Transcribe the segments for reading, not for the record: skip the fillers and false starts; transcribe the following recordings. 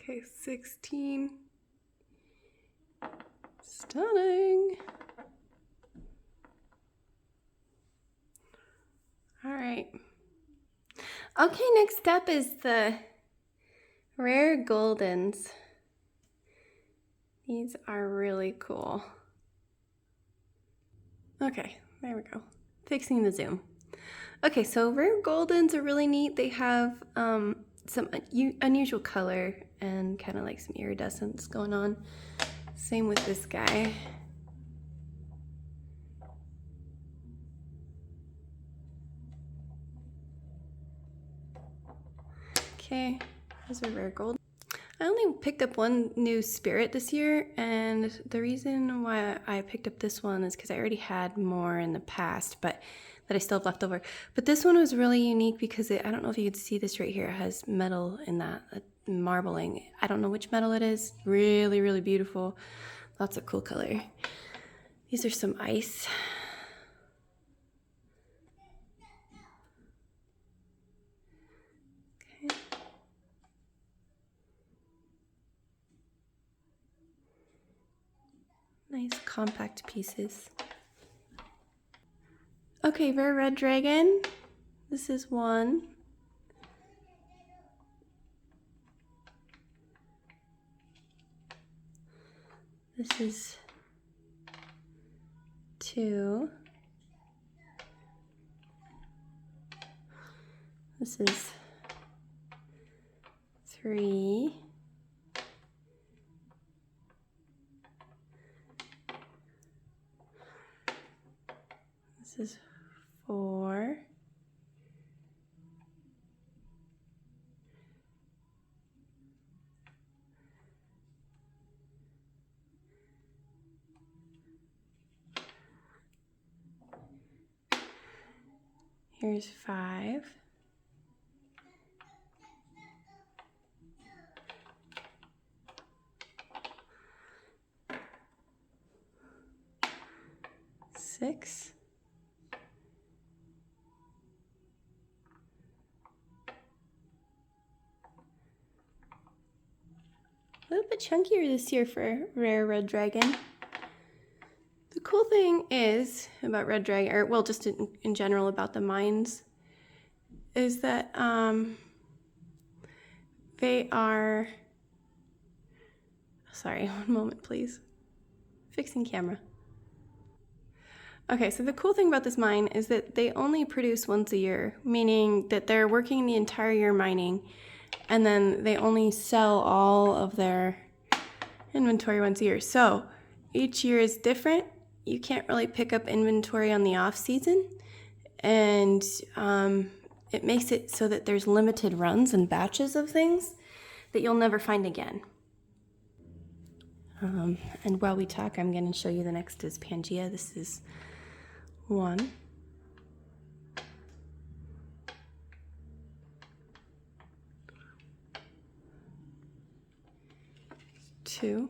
Okay, 16. Stunning. All right. Okay, next up is the rare goldens. These are really cool. Okay, there we go. Fixing the zoom. Okay, so rare goldens are really neat. They have some unusual color and kind of like some iridescence going on. Same with this guy. Okay, here's a rare gold. I only picked up one new spirit this year, and the reason why I picked up this one is because I already had more in the past, but that I still have left over. But this one was really unique because I don't know if you can see this right here. It has metal in that, marbling. I don't know which metal it is. Really, really beautiful. Lots of cool color. These are some ice. Okay. Nice compact pieces. Okay, rare red dragon. This is one. This is two. This is three. This is four. Here's five. Six. A little bit chunkier this year for rare red dragon. The cool thing is about red dragon, or well, just in general about the mines, is that they are, sorry, one moment please. Fixing camera. Okay, so the cool thing about this mine is that they only produce once a year, meaning that they're working the entire year mining, and then they only sell all of their inventory once a year. So each year is different. You can't really pick up inventory on the off season, and it makes it so that there's limited runs and batches of things that you'll never find again. And while we talk, I'm going to show you the next is Pangea. This is one. Two.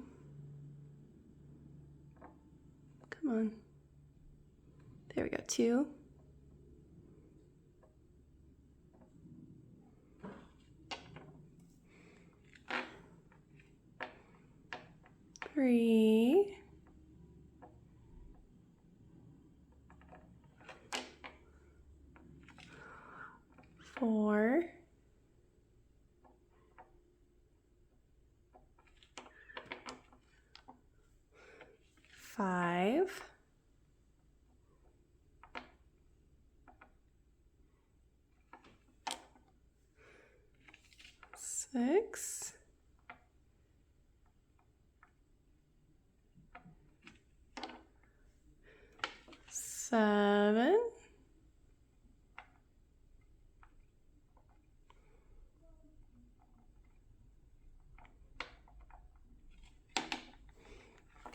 Come on. There we go. Two. Three. Four. Five. Six. Seven.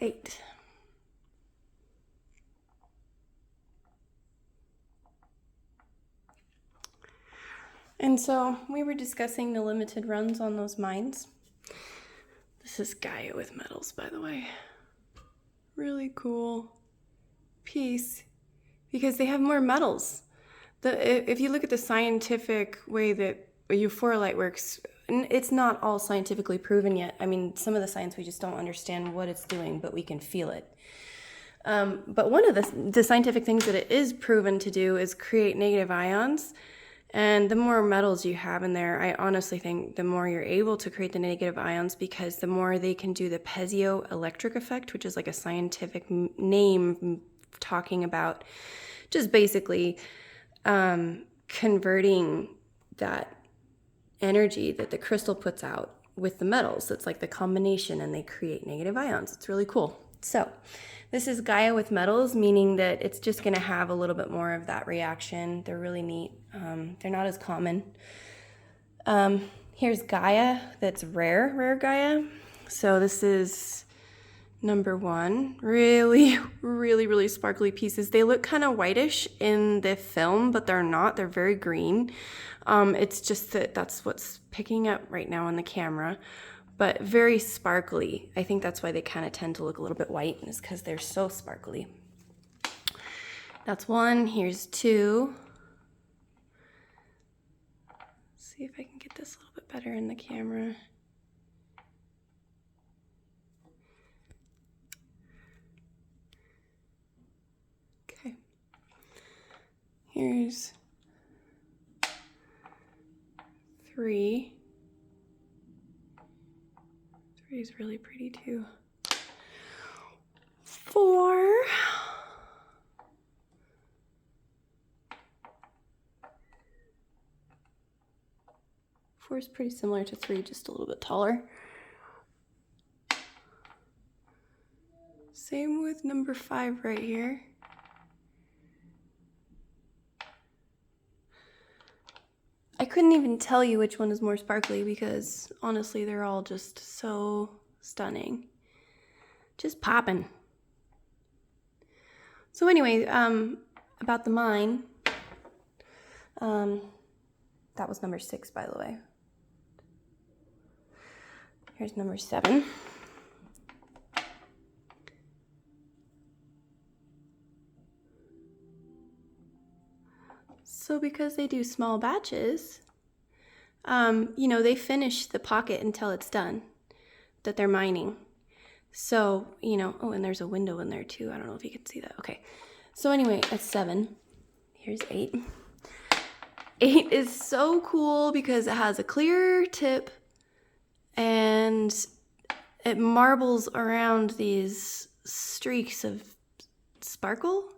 Eight. And so we were discussing the limited runs on those mines. This is Gaia with metals, by the way. Really cool piece because they have more metals. If you look at the scientific way that Euphoralite works, it's not all scientifically proven yet. I mean, some of the science we just don't understand what it's doing, but we can feel it. But one of the scientific things that it is proven to do is create negative ions. And the more metals you have in there, I honestly think the more you're able to create the negative ions, because the more they can do the piezoelectric effect, which is like a scientific name talking about just basically converting that energy that the crystal puts out with the metals. It's like the combination, and they create negative ions. It's really cool. So this is Gaia with metals, meaning that it's just going to have a little bit more of that reaction. They're really neat. They're not as common. Here's Gaia, that's rare Gaia. So this is number 1. Really, really, really sparkly pieces. They look kind of whitish in the film, but they're not. They're very green. It's just that that's what's picking up right now on the camera. But very sparkly. I think that's why they kind of tend to look a little bit white, is because they're so sparkly. That's 1. Here's 2. Let's see if I can get this a little bit better in the camera. Okay. Here's 3. 3 is really pretty too. 4. 4 is pretty similar to 3, just a little bit taller. Same with number 5 right here. I couldn't even tell you which one is more sparkly, because honestly they're all just so stunning. Just popping. So anyway, about the mine. That was number 6, by the way. Here's number 7. So because they do small batches, you know, they finish the pocket until it's done that they're mining. So, you know, oh, and there's a window in there too. I don't know if you can see that. Okay. So anyway, that's 7. Here's 8. 8 is so cool because it has a clear tip and it marbles around these streaks of sparkle.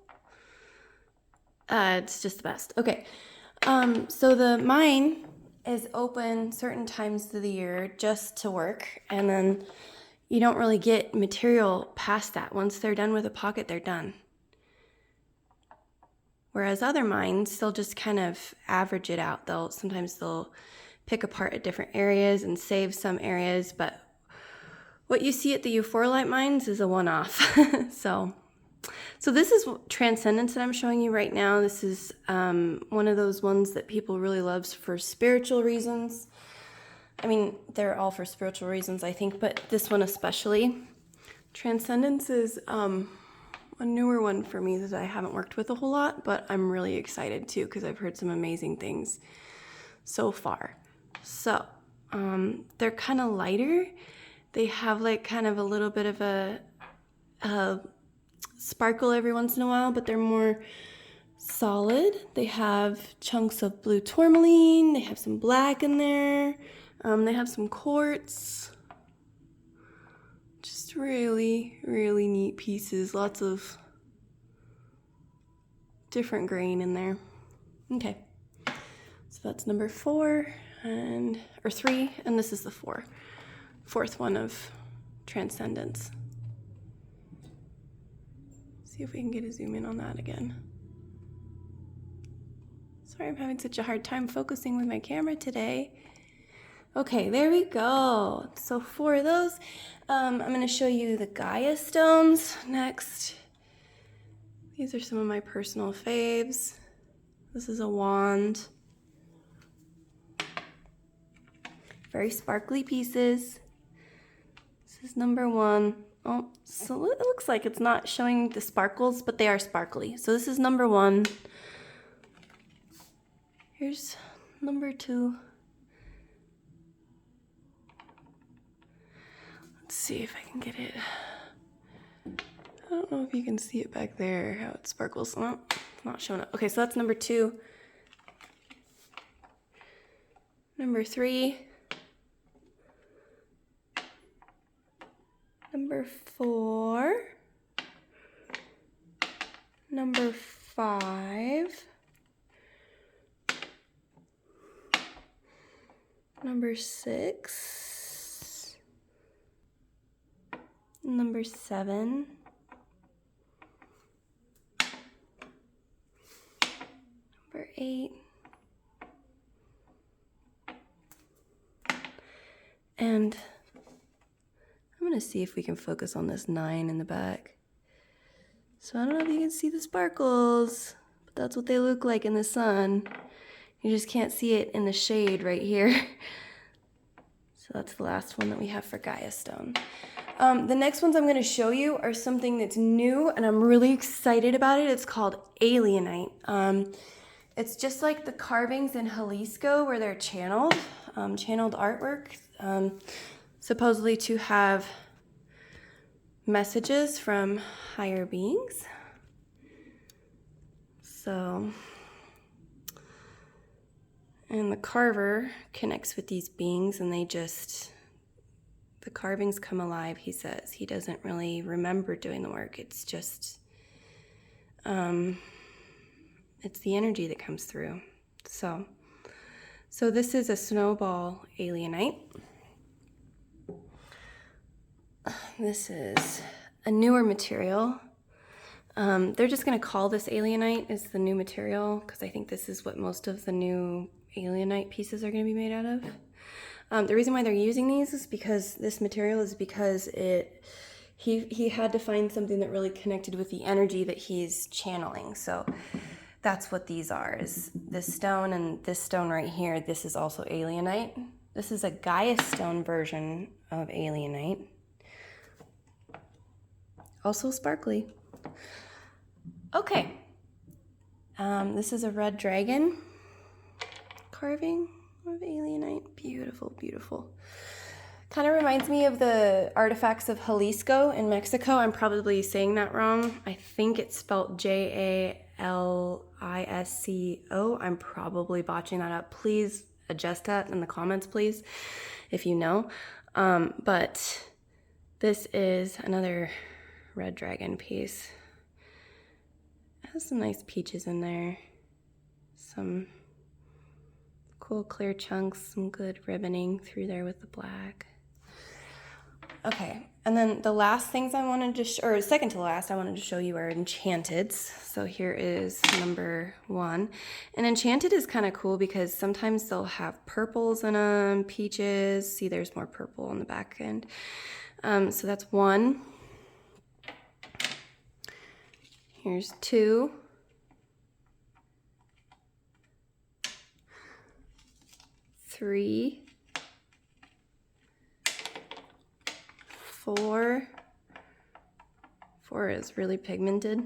It's just the best. Okay. So the mine is open certain times of the year just to work, and then you don't really get material past that. Once they're done with a pocket, they're done. Whereas other mines, they'll just kind of average it out. Sometimes they'll pick apart at different areas and save some areas, but what you see at the Euphoralite mines is a one-off. So this is Transcendence that I'm showing you right now. This is one of those ones that people really love for spiritual reasons. I mean, they're all for spiritual reasons, I think, but this one especially. Transcendence is a newer one for me that I haven't worked with a whole lot, but I'm really excited too because I've heard some amazing things so far. So they're kind of lighter. They have like kind of a little bit of a sparkle every once in a while, but they're more solid. They have chunks of blue tourmaline. They have some black in there. They have some quartz. Just really, really neat pieces. Lots of different grain in there. Okay, so that's number 4 or 3, and this is the fourth one of Transcendence. See if we can get a zoom in on that again. Sorry, I'm having such a hard time focusing with my camera today. Okay, there we go. So 4 of those. I'm going to show you the Gaia stones next. These are some of my personal faves. This is a wand. Very sparkly pieces. This is number 1. Oh, so it looks like it's not showing the sparkles, but they are sparkly. So this is number 1. Here's number 2. see if I can get it. I don't know if you can see it back there, how it sparkles. No, it's not showing up. Okay, so that's number 2. Number 3. Number 4. Number 5. Number 6. Number 7. Number 8. And I'm gonna see if we can focus on this 9 in the back. So I don't know if you can see the sparkles, but that's what they look like in the sun. You just can't see it in the shade right here. So that's the last one that we have for Gaia stone. The next ones I'm going to show you are something that's new, and I'm really excited about it. It's called Alienite. It's just like the carvings in Jalisco where they're channeled artwork, supposedly to have messages from higher beings. So, and the carver connects with these beings, and the carvings come alive, he says. He doesn't really remember doing the work. It's just, it's the energy that comes through. So this is a snowball alienite. This is a newer material. They're just going to call this alienite as the new material because I think this is what most of the new alienite pieces are going to be made out of. The reason why they're using these is because this material is because he had to find something that really connected with the energy that he's channeling. So that's what these are, is this stone and this stone right here. This is also alienite. This is a Gaia stone version of alienite. Also sparkly. Okay. This is a red dragon carving of alienite. Beautiful, beautiful. Kind of reminds me of the artifacts of Jalisco in Mexico. I'm probably saying that wrong. I think it's spelled Jalisco. I'm probably botching that up. Please adjust that in the comments, please, if you know. But this is another red dragon piece. It has some nice peaches in there. Some cool clear chunks, some good ribboning through there with the black. Okay, and then the last things I wanted to or second to last, I wanted to show you are Enchanteds. So here is number 1. And Enchanted is kind of cool because sometimes they'll have purples in them, peaches. See, there's more purple on the back end. So that's 1. Here's 2. 3. 4. 4 is really pigmented.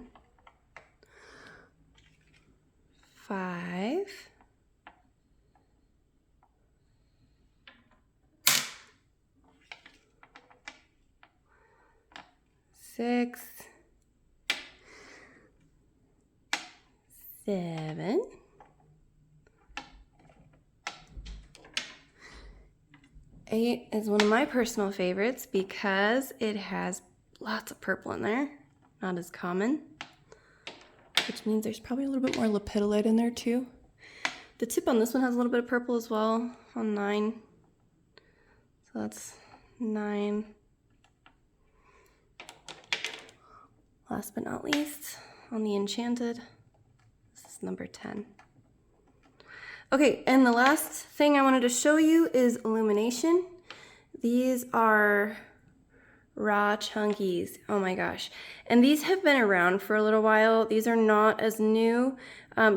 5. 6. 7. 8 is one of my personal favorites because it has lots of purple in there, not as common, which means there's probably a little bit more lepidolite in there too. The tip on this one has a little bit of purple as well on 9. So that's 9. Last but not least, on the Enchanted, this is number 10. Okay, and the last thing I wanted to show you is Illumination. These are raw chunkies. Oh my gosh. And these have been around for a little while. These are not as new,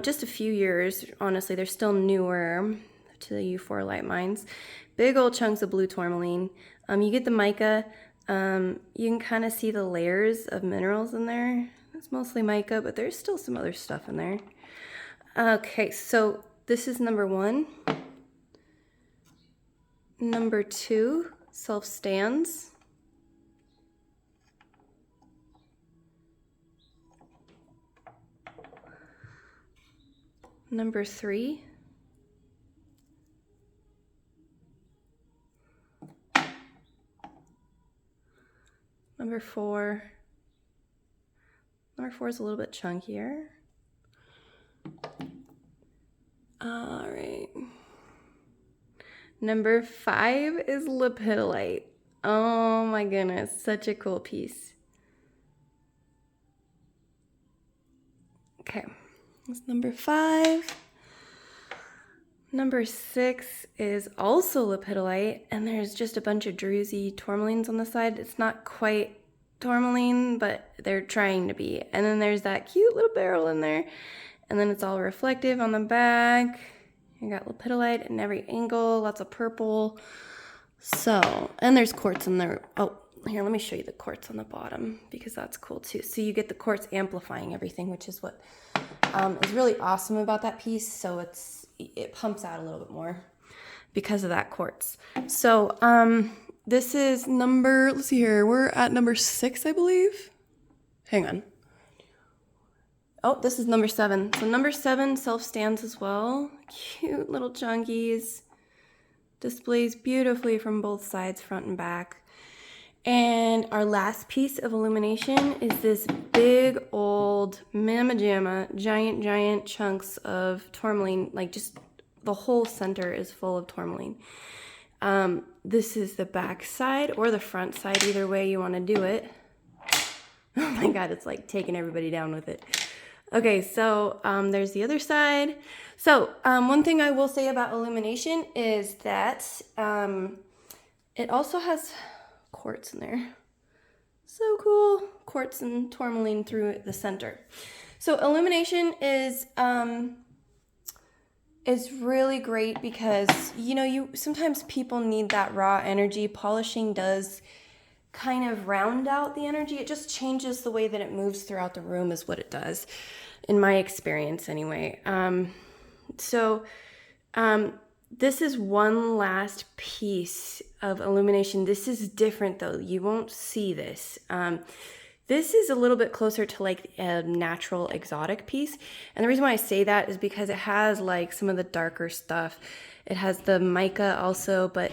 just a few years, honestly. They're still newer to the Euphoralite mines. Big old chunks of blue tourmaline. You get the mica. You can kind of see the layers of minerals in there. It's mostly mica, but there's still some other stuff in there. Okay, so this is number 1. Number 2, self stands. Number 3. Number 4. Number 4 is a little bit chunkier. All right. Number 5 is Lepidolite. Oh my goodness, such a cool piece. Okay, that's number 5. Number 6 is also Lepidolite, and there's just a bunch of druzy tourmalines on the side. It's not quite tourmaline, but they're trying to be. And then there's that cute little barrel in there, and then it's all reflective on the back. You got Lepidolite in every angle, lots of purple. So, and there's quartz in there. Oh, here, let me show you the quartz on the bottom because that's cool too. So you get the quartz amplifying everything, which is what is really awesome about that piece. So it pumps out a little bit more because of that quartz. So this is number, let's see here, we're at number 6, I believe. Hang on. Oh, this is number 7. So number 7 self-stands as well. Cute little chunkies. Displays beautifully from both sides, front and back. And our last piece of illumination is this big old mamma jamma, giant chunks of tourmaline. Like just the whole center is full of tourmaline. This is the back side or the front side, either way you want to do it. Oh my God, it's like taking everybody down with it. Okay, so there's the other side. So one thing I will say about illumination is that it also has quartz in there. So cool. Quartz and tourmaline through the center. So illumination is really great because, you know, sometimes people need that raw energy. Polishing does kind of round out the energy. It just changes the way that it moves throughout the room is what it does, in my experience anyway. This is one last piece of illumination. This is different though. You won't see this. This is a little bit closer to like a natural exotic piece. And the reason why I say that is because it has like some of the darker stuff. It has the mica also, but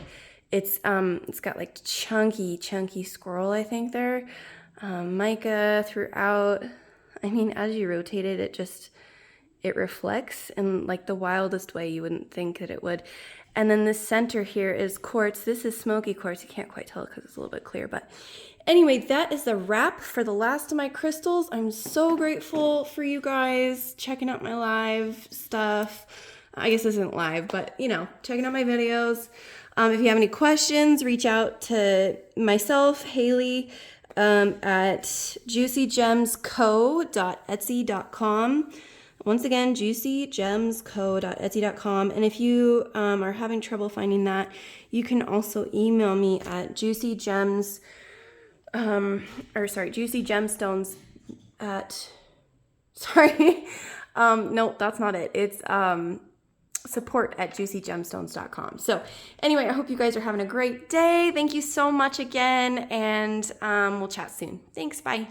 it's got like chunky squirrel, I think there. Mica throughout. I mean, as you rotate it, it reflects in like the wildest way you wouldn't think that it would. And then the center here is quartz. This is smoky quartz. You can't quite tell because it's a little bit clear, but anyway, that is the wrap for the last of my crystals. I'm so grateful for you guys checking out my live stuff. I guess this isn't live, but you know, checking out my videos. If you have any questions, reach out to myself, Haley, at juicygemsco.etsy.com. Once again, juicygemsco.etsy.com. And if you are having trouble finding that, you can also email me at juicygemstones at, no, that's not it. It's support at juicygemstones.com. So anyway, I hope you guys are having a great day. Thank you so much again, and we'll chat soon. Thanks, bye.